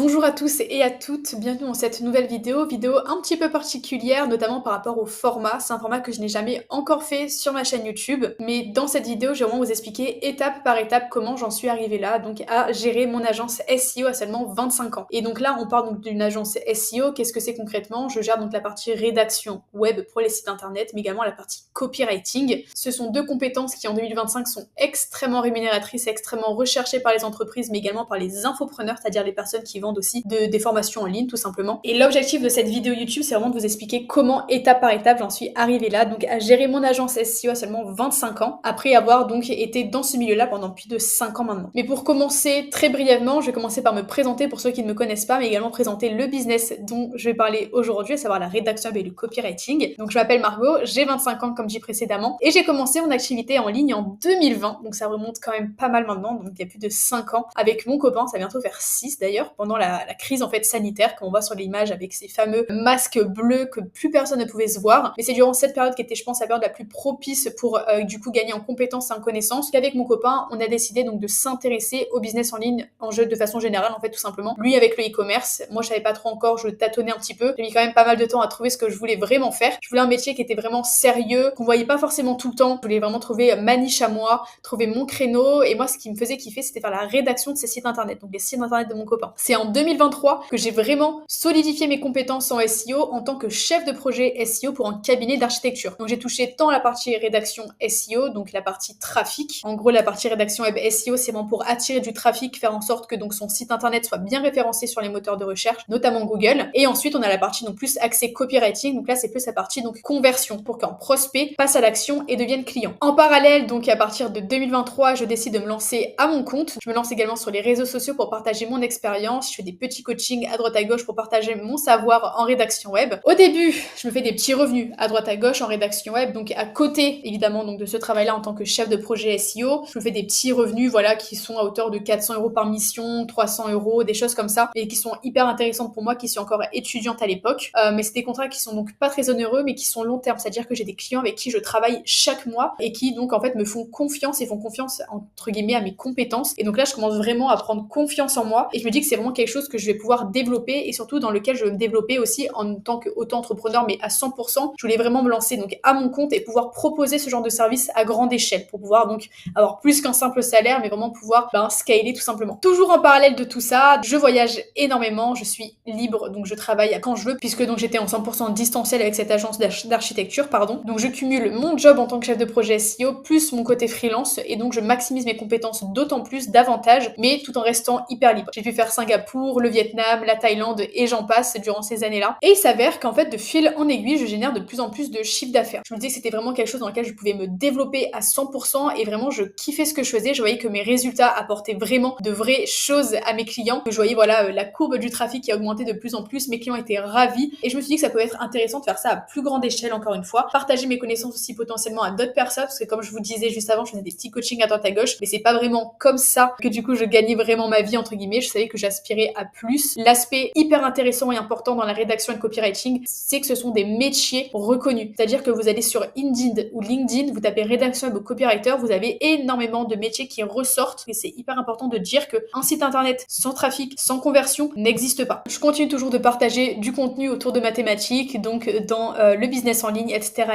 Bonjour à tous et à toutes, bienvenue dans cette nouvelle vidéo un petit peu particulière, notamment par rapport au format. C'est un format que je n'ai jamais encore fait sur ma chaîne YouTube, mais dans cette vidéo, je vais vraiment vous expliquer étape par étape comment j'en suis arrivée là, donc à gérer mon agence SEO à seulement 25 ans. Et donc là, on parle donc d'une agence SEO, qu'est-ce que c'est concrètement? Je gère donc la partie rédaction web pour les sites internet, mais également la partie copywriting. Ce sont deux compétences qui en 2025 sont extrêmement rémunératrices, extrêmement recherchées par les entreprises, mais également par les infopreneurs, c'est-à-dire les personnes qui vendent aussi des formations en ligne tout simplement. Et l'objectif de cette vidéo YouTube, c'est vraiment de vous expliquer comment étape par étape j'en suis arrivée là, donc à gérer mon agence SEO à seulement 25 ans, après avoir donc été dans ce milieu-là pendant plus de 5 ans maintenant. Mais pour commencer très brièvement, je vais commencer par me présenter pour ceux qui ne me connaissent pas, mais également présenter le business dont je vais parler aujourd'hui, à savoir la rédaction web et le copywriting. Donc je m'appelle Margot, j'ai 25 ans comme dit précédemment, et j'ai commencé mon activité en ligne en 2020, donc ça remonte quand même pas mal maintenant, donc il y a plus de 5 ans, avec mon copain, ça va bientôt faire 6 d'ailleurs, pendant la crise en fait sanitaire, qu'on voit sur l'image avec ces fameux masques bleus que plus personne ne pouvait se voir. Mais c'est durant cette période qui était, je pense, la période la plus propice pour du coup gagner en compétences et en connaissances, qu'avec mon copain, on a décidé donc de s'intéresser au business en ligne en jeu de façon générale en fait tout simplement. Lui avec le e-commerce, moi je savais pas trop encore, je tâtonnais un petit peu. J'ai mis quand même pas mal de temps à trouver ce que je voulais vraiment faire. Je voulais un métier qui était vraiment sérieux, qu'on voyait pas forcément tout le temps. Je voulais vraiment trouver ma niche à moi, trouver mon créneau. Et moi, ce qui me faisait kiffer, c'était faire la rédaction de ces sites internet, donc les sites internet de mon copain. C'est en 2023 que j'ai vraiment solidifié mes compétences en SEO en tant que chef de projet SEO pour un cabinet d'architecture. Donc j'ai touché tant la partie rédaction SEO, donc la partie trafic. En gros, la partie rédaction web SEO, c'est vraiment pour attirer du trafic, faire en sorte que donc son site internet soit bien référencé sur les moteurs de recherche, notamment Google. Et ensuite, on a la partie donc plus accès copywriting. Donc là, c'est plus la partie donc conversion pour qu'un prospect passe à l'action et devienne client. En parallèle, donc à partir de 2023, je décide de me lancer à mon compte. Je me lance également sur les réseaux sociaux pour partager mon expérience. Je fais des petits coachings à droite à gauche pour partager mon savoir en rédaction web. Au début, je me fais des petits revenus à droite à gauche en rédaction web, donc à côté évidemment donc de ce travail-là en tant que chef de projet SEO, je me fais des petits revenus voilà qui sont à hauteur de 400 € par mission, 300 €, des choses comme ça, et qui sont hyper intéressantes pour moi qui suis encore étudiante à l'époque. Mais c'est des contrats qui sont donc pas très onéreux, mais qui sont long terme, c'est-à-dire que j'ai des clients avec qui je travaille chaque mois et qui donc en fait me font confiance et font confiance entre guillemets à mes compétences. Et donc là, je commence vraiment à prendre confiance en moi et je me dis que c'est vraiment quelque chose que je vais pouvoir développer et surtout dans lequel je veux me développer aussi en tant qu'auto-entrepreneur, mais à 100%. Je voulais vraiment me lancer donc à mon compte et pouvoir proposer ce genre de service à grande échelle pour pouvoir donc avoir plus qu'un simple salaire, mais vraiment pouvoir scaler tout simplement. Toujours en parallèle de tout ça, je voyage énormément, je suis libre, donc je travaille quand je veux, puisque donc j'étais en 100% distanciel avec cette agence d'architecture, pardon. Donc je cumule mon job en tant que chef de projet SEO plus mon côté freelance et donc je maximise mes compétences d'autant plus, davantage, mais tout en restant hyper libre. J'ai pu faire Singapour, le Vietnam, la Thaïlande et j'en passe durant ces années-là. Et il s'avère qu'en fait, de fil en aiguille, je génère de plus en plus de chiffre d'affaires. Je me disais que c'était vraiment quelque chose dans lequel je pouvais me développer à 100% et vraiment je kiffais ce que je faisais. Je voyais que mes résultats apportaient vraiment de vraies choses à mes clients. Que je voyais voilà la courbe du trafic qui a augmenté de plus en plus. Mes clients étaient ravis et je me suis dit que ça pouvait être intéressant de faire ça à plus grande échelle encore une fois. Partager mes connaissances aussi potentiellement à d'autres personnes parce que comme je vous disais juste avant, je faisais des petits coachings à droite à gauche, mais c'est pas vraiment comme ça que du coup je gagnais vraiment ma vie entre guillemets. Je savais que j'aspirais à plus. L'aspect hyper intéressant et important dans la rédaction et le copywriting, c'est que ce sont des métiers reconnus. C'est-à-dire que vous allez sur Indeed ou LinkedIn, vous tapez rédaction web ou copywriter, vous avez énormément de métiers qui ressortent et c'est hyper important de dire qu'un site internet sans trafic, sans conversion n'existe pas. Je continue toujours de partager du contenu autour de mathématiques, donc dans le business en ligne, etc.,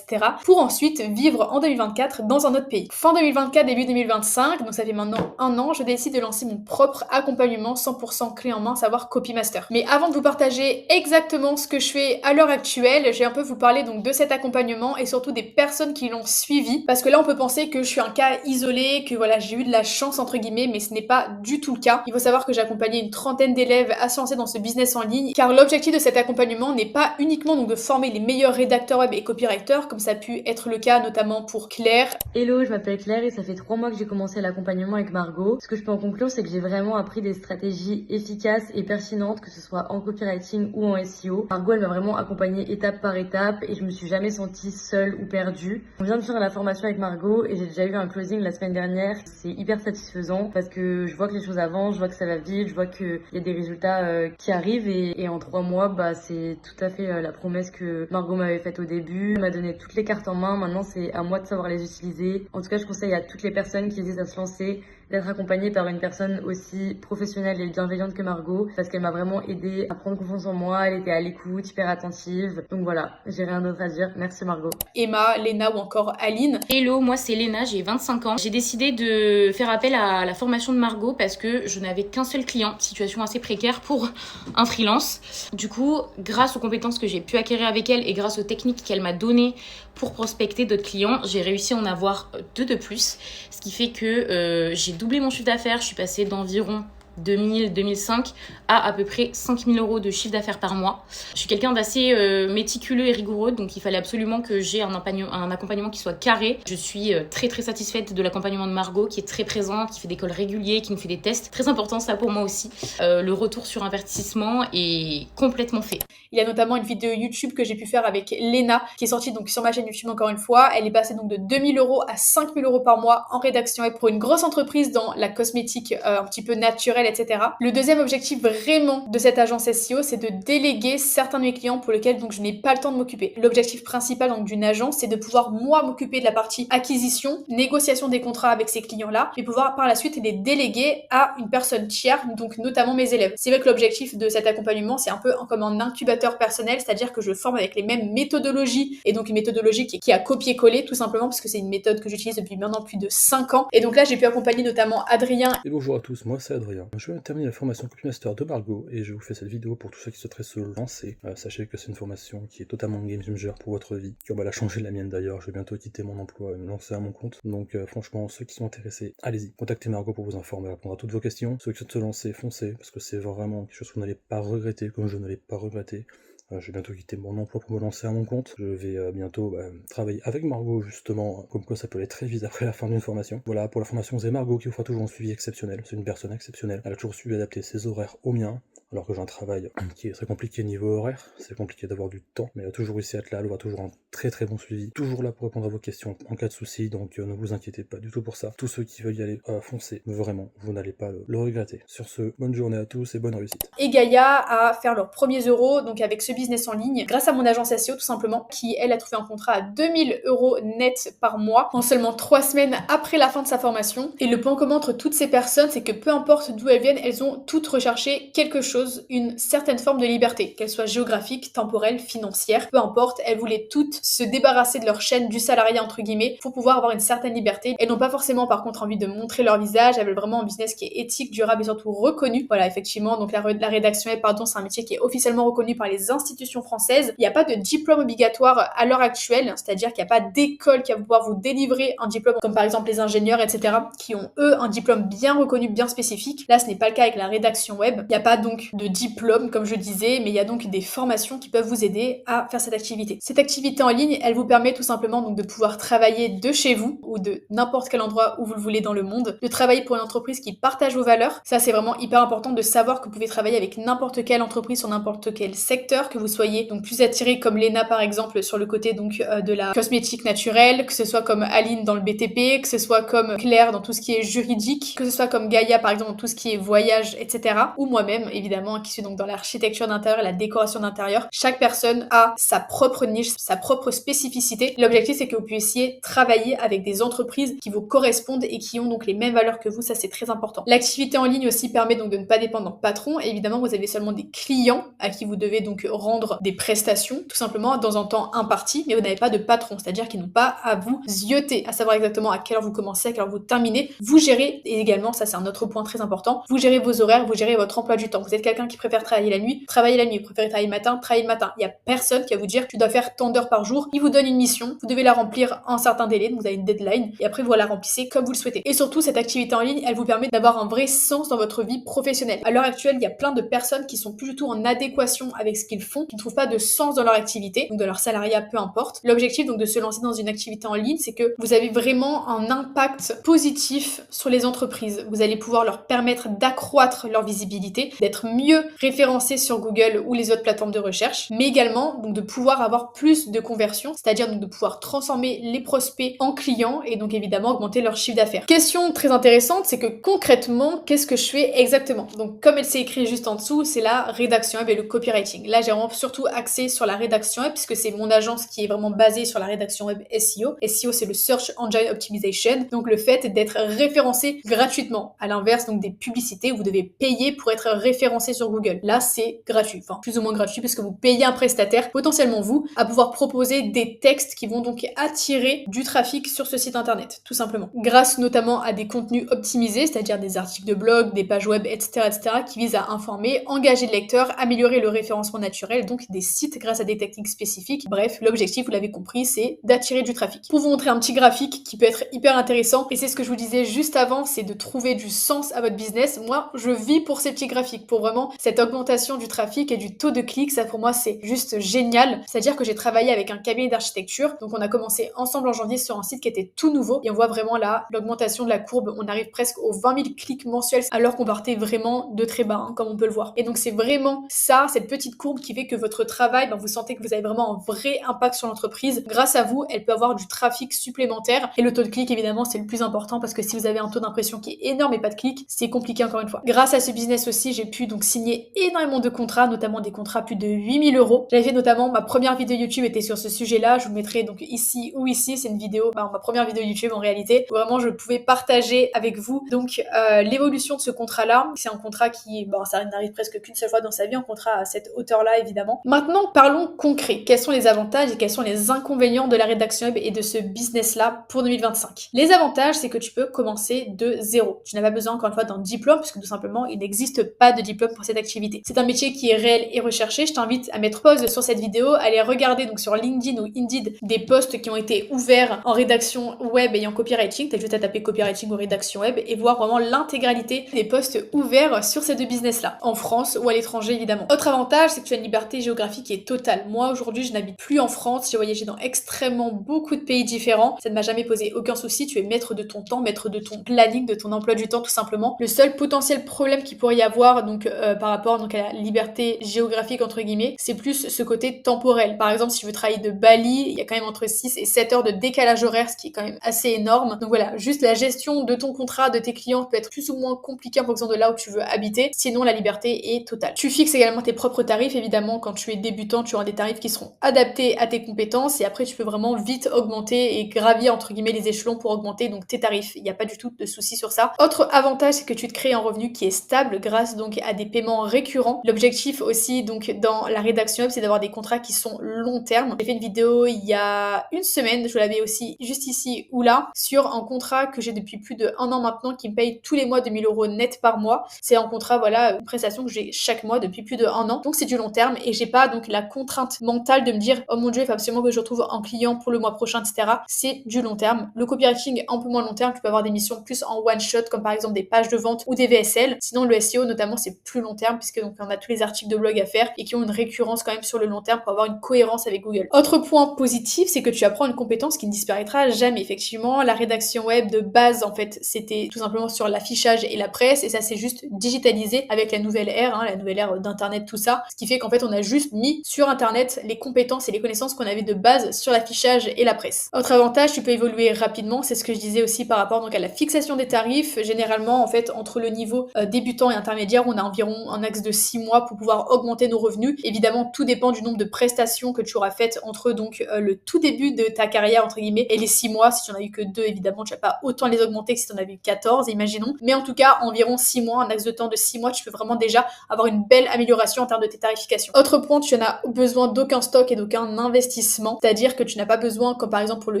pour ensuite vivre en 2024 dans un autre pays. Fin 2024, début 2025, donc ça fait maintenant un an, je décide de lancer mon propre accompagnement 100% clé en main, savoir Copymaster. Mais avant de vous partager exactement ce que je fais à l'heure actuelle, je vais un peu vous parler donc de cet accompagnement et surtout des personnes qui l'ont suivi, parce que là on peut penser que je suis un cas isolé, que voilà j'ai eu de la chance entre guillemets, mais ce n'est pas du tout le cas. Il faut savoir que j'ai accompagné une trentaine d'élèves à se lancer dans ce business en ligne, car l'objectif de cet accompagnement n'est pas uniquement donc de former les meilleurs rédacteurs web et copywriters, comme ça a pu être le cas notamment pour Claire. Hello, je m'appelle Claire et ça fait 3 mois que j'ai commencé l'accompagnement avec Margot. Ce que je peux en conclure, c'est que j'ai vraiment appris des stratégies efficaces et pertinentes, que ce soit en copywriting ou en SEO. Margot, elle m'a vraiment accompagnée étape par étape et je me suis jamais sentie seule ou perdue. On vient de faire la formation avec Margot et j'ai déjà eu un closing la semaine dernière. C'est hyper satisfaisant parce que je vois que les choses avancent, je vois que ça va vite, je vois qu'il y a des résultats qui arrivent et en 3 mois, c'est tout à fait la promesse que Margot m'avait faite au début. Elle m'a donné toutes les cartes en main. Maintenant, c'est à moi de savoir les utiliser. En tout cas, je conseille à toutes les personnes qui hésitent à se lancer d'être accompagnée par une personne aussi professionnelle et bienveillante que Margot, parce qu'elle m'a vraiment aidée à prendre confiance en moi, elle était à l'écoute, hyper attentive. Donc voilà, j'ai rien d'autre à dire. Merci Margot. Emma, Léna ou encore Aline. Hello, moi c'est Léna, j'ai 25 ans. J'ai décidé de faire appel à la formation de Margot parce que je n'avais qu'un seul client, situation assez précaire pour un freelance. Du coup, grâce aux compétences que j'ai pu acquérir avec elle et grâce aux techniques qu'elle m'a données pour prospecter d'autres clients, j'ai réussi à en avoir 2 de plus. Ce qui fait que j'ai doublé mon chiffre d'affaires, je suis passée d'environ 2000-2005 à peu près 5000 euros de chiffre d'affaires par mois. Je suis quelqu'un d'assez méticuleux et rigoureux, donc il fallait absolument que j'ai un accompagnement qui soit carré. Je suis très très satisfaite de l'accompagnement de Margot, qui est très présente, qui fait des calls réguliers, qui nous fait des tests. Très important ça pour moi aussi. Le retour sur investissement est complètement fait. Il y a notamment une vidéo YouTube que j'ai pu faire avec Léna, qui est sortie donc sur ma chaîne YouTube encore une fois. Elle est passée donc de 2000 euros à 5000 euros par mois en rédaction et pour une grosse entreprise dans la cosmétique un petit peu naturelle, etc. Le deuxième objectif vraiment de cette agence SEO, c'est de déléguer certains de mes clients pour lesquels donc je n'ai pas le temps de m'occuper. L'objectif principal donc d'une agence, c'est de pouvoir moi m'occuper de la partie acquisition, négociation des contrats avec ces clients-là, et pouvoir par la suite les déléguer à une personne tiers, donc notamment mes élèves. C'est vrai que l'objectif de cet accompagnement, c'est un peu comme un incubateur personnel, c'est-à-dire que je forme avec les mêmes méthodologies, et donc une méthodologie qui a copié-collé tout simplement, parce que c'est une méthode que j'utilise depuis maintenant plus de 5 ans. Et donc là, j'ai pu accompagner notamment Adrien. Et bonjour à tous, moi c'est Adrien. Je viens de terminer la formation Copymaster de Margot et je vous fais cette vidéo pour tous ceux qui souhaiteraient se lancer. Sachez que c'est une formation qui est totalement game changer pour votre vie, qui va la changer la mienne d'ailleurs. Je vais bientôt quitter mon emploi et me lancer à mon compte. Donc franchement, ceux qui sont intéressés, allez-y, contactez Margot pour vous informer, répondre à toutes vos questions. Ceux qui souhaitent se lancer, foncez, parce que c'est vraiment quelque chose que vous n'allez pas regretter, comme je ne l'ai pas regretté. Je vais bientôt quitter mon emploi pour me lancer à mon compte. Je vais bientôt travailler avec Margot justement, comme quoi ça peut aller très vite après la fin d'une formation. Voilà, pour la formation, c'est Margot qui vous fera toujours un suivi exceptionnel. C'est une personne exceptionnelle. Elle a toujours su adapter ses horaires aux miens. Alors que j'ai un travail qui est très compliqué niveau horaire, c'est compliqué d'avoir du temps, mais elle a toujours réussi à être là, elle aura toujours un très très bon suivi, toujours là pour répondre à vos questions en cas de souci, donc ne vous inquiétez pas du tout pour ça. Tous ceux qui veulent y aller, foncez, vraiment, vous n'allez pas le regretter. Sur ce, bonne journée à tous et bonne réussite. Et Gaïa à faire leurs premiers euros, donc avec ce business en ligne, grâce à mon agence SEO tout simplement, qui elle a trouvé un contrat à 2000 euros net par mois, en seulement 3 semaines après la fin de sa formation. Et le point commun entre toutes ces personnes, c'est que peu importe d'où elles viennent, elles ont toutes recherché quelque chose, une certaine forme de liberté, qu'elle soit géographique, temporelle, financière, peu importe, elles voulaient toutes se débarrasser de leur chaîne du salariat entre guillemets pour pouvoir avoir une certaine liberté. Elles n'ont pas forcément par contre envie de montrer leur visage, elles veulent vraiment un business qui est éthique, durable et surtout reconnu. Voilà, effectivement, donc la rédaction web, c'est un métier qui est officiellement reconnu par les institutions françaises. Il n'y a pas de diplôme obligatoire à l'heure actuelle, c'est-à-dire qu'il n'y a pas d'école qui va pouvoir vous délivrer un diplôme, comme par exemple les ingénieurs, etc., qui ont eux un diplôme bien reconnu, bien spécifique. Là, ce n'est pas le cas avec la rédaction web. Il n'y a pas donc de diplôme, comme je disais, mais il y a donc des formations qui peuvent vous aider à faire cette activité. Cette activité en ligne, elle vous permet tout simplement donc de pouvoir travailler de chez vous ou de n'importe quel endroit où vous le voulez dans le monde, de travailler pour une entreprise qui partage vos valeurs. Ça, c'est vraiment hyper important de savoir que vous pouvez travailler avec n'importe quelle entreprise sur n'importe quel secteur, que vous soyez donc plus attiré comme Léna par exemple sur le côté donc de la cosmétique naturelle, que ce soit comme Aline dans le BTP, que ce soit comme Claire dans tout ce qui est juridique, que ce soit comme Gaïa par exemple dans tout ce qui est voyage, etc. Ou moi-même évidemment qui suis donc dans l'architecture d'intérieur et la décoration d'intérieur. Chaque personne a sa propre niche, sa propre spécificité. L'objectif c'est que vous puissiez travailler avec des entreprises qui vous correspondent et qui ont donc les mêmes valeurs que vous, ça c'est très important. L'activité en ligne aussi permet donc de ne pas dépendre d'un patron. Évidemment vous avez seulement des clients à qui vous devez donc rendre des prestations, tout simplement dans un temps imparti, mais vous n'avez pas de patron, c'est-à-dire qu'ils n'ont pas à vous zioter, à savoir exactement à quelle heure vous commencez, à quelle heure vous terminez. Vous gérez, et également, ça c'est un autre point très important, vous gérez vos horaires, vous gérez votre emploi du temps. Vous êtes quelqu'un qui préfère travailler la nuit, travaillez la nuit, vous préférez travailler le matin, travaillez le matin. Il n'y a personne qui va vous dire tu dois faire tant d'heures par jour, il vous donne une mission, vous devez la remplir en un certain délai, donc vous avez une deadline, et après vous la remplissez comme vous le souhaitez. Et surtout, cette activité en ligne, elle vous permet d'avoir un vrai sens dans votre vie professionnelle. À l'heure actuelle, il y a plein de personnes qui sont plus du tout en adéquation avec ce qu'ils font, qui ne trouvent pas de sens dans leur activité, donc de leur salariat, peu importe. L'objectif donc de se lancer dans une activité en ligne, c'est que vous avez vraiment un impact positif sur les entreprises. Vous allez pouvoir leur permettre d'accroître leur visibilité, d'être mieux référencé sur Google ou les autres plateformes de recherche, mais également donc de pouvoir avoir plus de conversions, c'est-à-dire donc de pouvoir transformer les prospects en clients et donc évidemment augmenter leur chiffre d'affaires. Question très intéressante, c'est que concrètement, qu'est-ce que je fais exactement? Donc comme elle s'est écrit juste en dessous, c'est la rédaction web et le copywriting. Là, j'ai vraiment surtout axé sur la rédaction web puisque c'est mon agence qui est vraiment basée sur la rédaction web SEO. SEO, c'est le Search Engine Optimization, donc le fait d'être référencé gratuitement. À l'inverse donc des publicités où vous devez payer pour être référencé sur Google. Là, c'est gratuit, enfin plus ou moins gratuit parce que vous payez un prestataire, potentiellement vous, à pouvoir proposer des textes qui vont donc attirer du trafic sur ce site internet, tout simplement. Grâce notamment à des contenus optimisés, c'est-à-dire des articles de blog, des pages web, etc., qui visent à informer, engager le lecteur, améliorer le référencement naturel, donc des sites grâce à des techniques spécifiques. Bref, l'objectif, vous l'avez compris, c'est d'attirer du trafic. Pour vous montrer un petit graphique qui peut être hyper intéressant, et c'est ce que je vous disais juste avant, c'est de trouver du sens à votre business. Moi, je vis pour ces petits graphiques, pour vraiment cette augmentation du trafic et du taux de clics. Ça, pour moi, c'est juste génial. C'est-à-dire que j'ai travaillé avec un cabinet d'architecture, donc on a commencé ensemble en janvier sur un site qui était tout nouveau, et on voit vraiment là l'augmentation de la courbe. On arrive presque aux 20 000 clics mensuels, alors qu'on partait vraiment de très bas, comme on peut le voir. Et donc c'est vraiment ça, cette petite courbe qui fait que votre travail, vous sentez que vous avez vraiment un vrai impact sur l'entreprise. Grâce à vous, elle peut avoir du trafic supplémentaire. Et le taux de clic, évidemment, c'est le plus important parce que si vous avez un taux d'impression qui est énorme et pas de clics, c'est compliqué encore une fois. Grâce à ce business aussi, j'ai pu donc signer énormément de contrats, notamment des contrats plus de 8 000 euros. J'avais fait notamment ma première vidéo YouTube était sur ce sujet-là. Je vous mettrai donc ici ou ici. C'est une vidéo, ma première vidéo YouTube en réalité, où vraiment je pouvais partager avec vous donc l'évolution de ce contrat-là. C'est un contrat qui, ça n'arrive presque qu'une seule fois dans sa vie, un contrat à cette hauteur-là évidemment. Maintenant, parlons concret. Quels sont les avantages et quels sont les inconvénients de la rédaction web et de ce business-là pour 2025? Les avantages, c'est que tu peux commencer de zéro. Tu n'as pas besoin encore une fois d'un diplôme puisque tout simplement, il n'existe pas de diplôme pour cette activité. C'est un métier qui est réel et recherché. Je t'invite à mettre pause sur cette vidéo, à aller regarder donc sur LinkedIn ou Indeed des posts qui ont été ouverts en rédaction web et en copywriting. T'as juste à taper copywriting ou rédaction web et voir vraiment l'intégralité des posts ouverts sur ces deux business-là, en France ou à l'étranger évidemment. Autre avantage, c'est que tu as une liberté géographique qui est totale. Moi aujourd'hui, je n'habite plus en France, j'ai voyagé dans extrêmement beaucoup de pays différents. Ça ne m'a jamais posé aucun souci. Tu es maître de ton temps, maître de ton planning, de ton emploi du temps tout simplement. Le seul potentiel problème qu'il pourrait y avoir donc par rapport donc à la liberté géographique entre guillemets, c'est plus ce côté temporel. Par exemple, si tu veux travailler de Bali, il y a quand même entre 6 et 7 heures de décalage horaire, ce qui est quand même assez énorme. Donc voilà, juste la gestion de ton contrat, de tes clients peut être plus ou moins compliquée en fonction de là où tu veux habiter. Sinon, la liberté est totale. Tu fixes également tes propres tarifs. Évidemment, quand tu es débutant, tu auras des tarifs qui seront adaptés à tes compétences et après, tu peux vraiment vite augmenter et gravir entre guillemets les échelons pour augmenter donc tes tarifs. Il n'y a pas du tout de souci sur ça. Autre avantage, c'est que tu te crées un revenu qui est stable grâce donc à des paiements récurrents. L'objectif aussi donc dans la rédaction web, c'est d'avoir des contrats qui sont long terme. J'ai fait une vidéo il y a une semaine, je vous l'avais aussi juste ici ou là, sur un contrat que j'ai depuis plus de 1 an maintenant qui me paye tous les mois 2 000 euros net par mois. C'est un contrat, voilà, une prestation que j'ai chaque mois depuis plus de 1 an. Donc c'est du long terme et j'ai pas donc la contrainte mentale de me dire oh mon dieu, il faut absolument que je retrouve un client pour le mois prochain, etc. C'est du long terme. Le copywriting un peu moins long terme, tu peux avoir des missions plus en one shot comme par exemple des pages de vente ou des VSL. Sinon le SEO notamment c'est plus long terme puisque donc on a tous les articles de blog à faire et qui ont une récurrence quand même sur le long terme pour avoir une cohérence avec Google. Autre point positif, c'est que tu apprends une compétence qui ne disparaîtra jamais. Effectivement, la rédaction web de base en fait c'était tout simplement sur l'affichage et la presse et ça c'est juste digitalisé avec la nouvelle ère, la nouvelle ère d'internet, tout ça. Ce qui fait qu'en fait on a juste mis sur internet les compétences et les connaissances qu'on avait de base sur l'affichage et la presse. Autre avantage, tu peux évoluer rapidement, c'est ce que je disais aussi par rapport donc à la fixation des tarifs. Généralement en fait entre le niveau débutant et intermédiaire, on a environ un axe de 6 mois pour pouvoir augmenter nos revenus. Évidemment, tout dépend du nombre de prestations que tu auras faites entre donc le tout début de ta carrière entre guillemets et les 6 mois. Si tu n'en as eu que 2, évidemment, tu vas pas autant les augmenter que si tu en avais eu 14, imaginons. Mais en tout cas, environ 6 mois, un axe de temps de 6 mois, tu peux vraiment déjà avoir une belle amélioration en termes de tes tarifications. Autre point, tu n'as besoin d'aucun stock et d'aucun investissement. C'est-à-dire que tu n'as pas besoin, comme par exemple pour le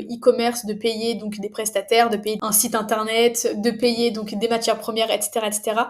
e-commerce, de payer donc des prestataires, de payer un site internet, de payer donc des matières premières, etc.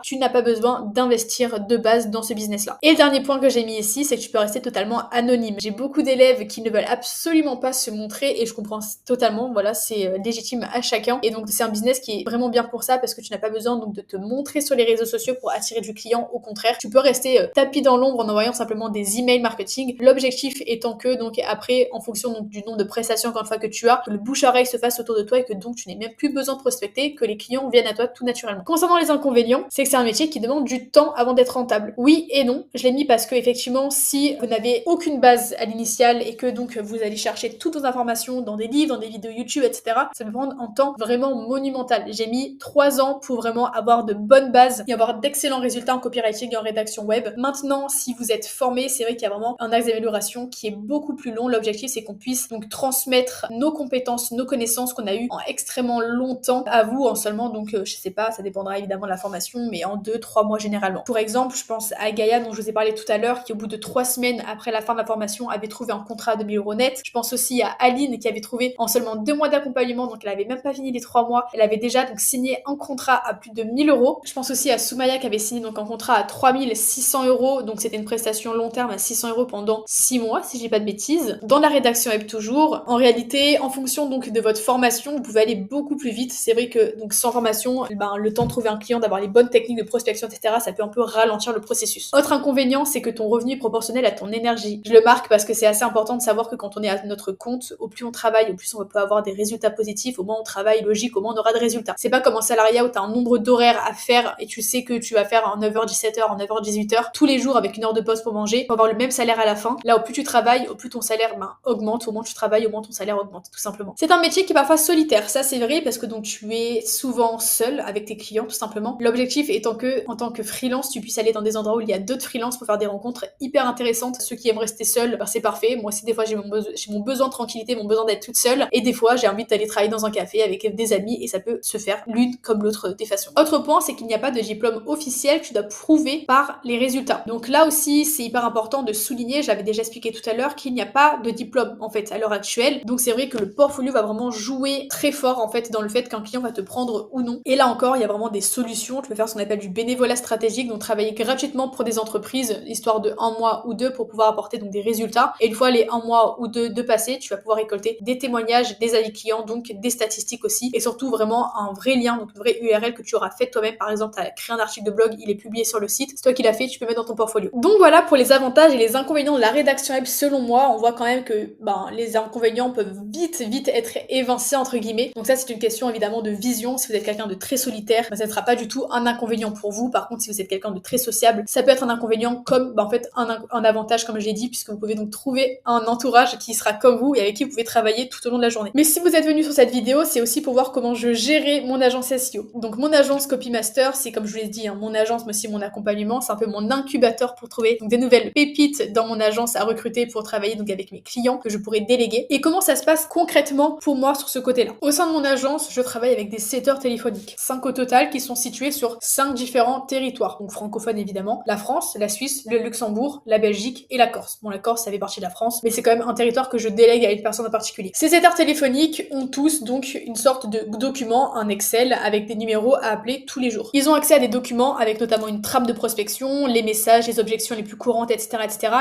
Tu n'as pas besoin d'investir de base dans ce business-là. Et le dernier point que j'ai mis ici, c'est que tu peux rester totalement anonyme. J'ai beaucoup d'élèves qui ne veulent absolument pas se montrer et je comprends totalement, voilà, c'est légitime à chacun. Et donc c'est un business qui est vraiment bien pour ça parce que tu n'as pas besoin donc de te montrer sur les réseaux sociaux pour attirer du client. Au contraire, tu peux rester tapis dans l'ombre en envoyant simplement des emails marketing. L'objectif étant que donc après, en fonction donc, du nombre de prestations encore une fois que tu as, que le bouche à oreille se fasse autour de toi et que donc tu n'aies même plus besoin de prospecter, que les clients viennent à toi tout naturellement. Concernant les inconvénients, c'est que c'est un métier qui demande du temps avant d'être rentable. Oui et non, je l'ai mis parce que effectivement, si vous n'avez aucune base à l'initial et que donc vous allez chercher toutes vos informations dans des livres, dans des vidéos YouTube, etc., ça peut prendre un temps vraiment monumental. J'ai mis 3 ans pour vraiment avoir de bonnes bases et avoir d'excellents résultats en copywriting et en rédaction web. Maintenant, si vous êtes formé, c'est vrai qu'il y a vraiment un axe d'amélioration qui est beaucoup plus long. L'objectif, c'est qu'on puisse donc transmettre nos compétences, nos connaissances qu'on a eues en extrêmement longtemps à vous, en seulement, donc je sais pas, ça dépendra évidemment de la formation, mais en 2-3 mois généralement. Pour exemple, je pense à Gaïa dont je vous ai parlé tout à l'heure, qui au bout de 3 semaines après la fin de la formation avait trouvé un contrat à 2000 € net. Je pense aussi à Aline qui avait trouvé en seulement 2 mois d'accompagnement, donc elle avait même pas fini les 3 mois, elle avait déjà donc signé un contrat à plus de 1000 €. Je pense aussi à Soumaya qui avait signé donc un contrat à 3600 €, donc c'était une prestation long terme à 600 € pendant 6 mois, si j'ai pas de bêtises. Dans la rédaction web toujours, en réalité, en fonction donc de votre formation, vous pouvez aller beaucoup plus vite. C'est vrai que donc sans formation, le temps de trouver un client, d'avoir les bonnes techniques de prospection, etc., ça peut un peu ralentir le processus. Autre inconvénient, c'est que ton revenu est proportionnel à ton énergie. Je le marque parce que c'est assez important de savoir que quand on est à notre compte, au plus on travaille, au plus on peut avoir des résultats positifs, au moins on travaille, logique, au moins on aura de résultats. C'est pas comme en salariat où tu as un nombre d'horaires à faire et tu sais que tu vas faire en 9h-17h, en 9h-18h, tous les jours avec une heure de pause pour manger, pour avoir le même salaire à la fin. Là, au plus tu travailles, au plus ton salaire augmente, au moins tu travailles, au moins ton salaire augmente, tout simplement. C'est un métier qui est parfois solitaire, ça c'est vrai, parce que donc tu es souvent seul avec tes clients, tout simplement. L'objectif étant que, en tant que freelance, tu puisses aller dans des endroits où il y a d'autres freelances pour faire des rencontres hyper intéressantes. Ceux qui aiment rester seuls, c'est parfait. Moi aussi, des fois, j'ai mon besoin de tranquillité, mon besoin d'être toute seule, et des fois, j'ai envie d'aller travailler dans un café avec des amis, et ça peut se faire l'une comme l'autre des façons. Autre point, c'est qu'il n'y a pas de diplôme officiel que tu dois prouver par les résultats. Donc là aussi, c'est hyper important de souligner, j'avais déjà expliqué tout à l'heure, qu'il n'y a pas de diplôme, en fait, à l'heure actuelle. Donc c'est vrai que le portfolio va vraiment jouer très fort, en fait, dans le fait qu'un client va te prendre ou non. Et là encore, il y a vraiment des solutions. Tu peux faire ce qu'on appelle du bénévolat stratégique, donc travailler gratuitement pour des entreprises, histoire de 1 mois ou 2 pour pouvoir apporter donc des résultats. Et une fois les 1 mois ou 2 de passés, tu vas pouvoir récolter des témoignages, des avis clients, donc des statistiques aussi, et surtout vraiment un vrai lien, donc une vraie URL que tu auras fait toi-même. Par exemple, tu as créé un article de blog, il est publié sur le site, c'est toi qui l'as fait, tu peux mettre dans ton portfolio. Donc voilà pour les avantages et les inconvénients de la rédaction web selon moi. On voit quand même que les inconvénients peuvent vite être évincés entre guillemets. Donc ça c'est une question évidemment de vision. Si vous êtes quelqu'un de très solitaire, ça ne sera pas du tout un inconvénient pour vous. Par contre, si vous êtes quelqu'un de très sociable, ça peut être un inconvénient comme en fait un avantage comme je l'ai dit, puisque vous pouvez donc trouver un entourage qui sera comme vous et avec qui vous pouvez travailler tout au long de la journée. Mais si vous êtes venu sur cette vidéo, c'est aussi pour voir comment je gérais mon agence SEO. Donc mon agence Copymaster, c'est comme je vous l'ai dit, mon agence mais aussi mon accompagnement, c'est un peu mon incubateur pour trouver donc, des nouvelles pépites dans mon agence à recruter pour travailler donc avec mes clients que je pourrais déléguer. Et comment ça se passe concrètement pour moi sur ce côté-là? Au sein de mon agence, je travaille avec des setters téléphoniques, 5 au total, qui sont situés sur 5 différents territoires, donc francophones évidemment, la France, la Suisse, le Luxembourg, la Belgique et la Corse. Bon, la Corse, ça fait partie de la France, mais c'est quand même un territoire que je délègue à une personne en particulier. Ces setters téléphoniques ont tous donc une sorte de document, un Excel, avec des numéros à appeler tous les jours. Ils ont accès à des documents avec notamment une trame de prospection, les messages, les objections les plus courantes, etc.,